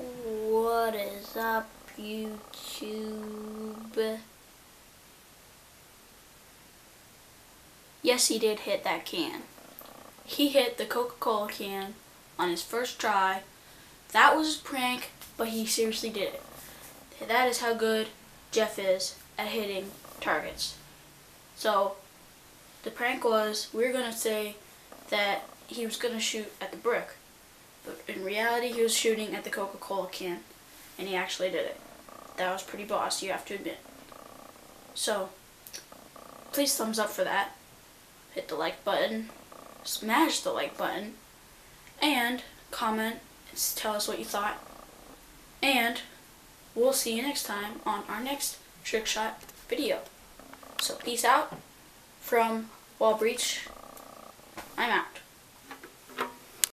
What is up, YouTube? Yes, he did hit that can. He hit the Coca-Cola can on his first try. That was a prank, but he seriously did it. That is how good Jeff is at hitting targets. So, the prank was, we were going to say that he was going to shoot at the brick. But in reality, he was shooting at the Coca-Cola can. And he actually did it. That was pretty boss, you have to admit. So, please thumbs up for that. Hit the like button. Smash the like button. And comment and tell us what you thought. And we'll see you next time on our next trick shot video. So peace out from Wall Breach. I'm out.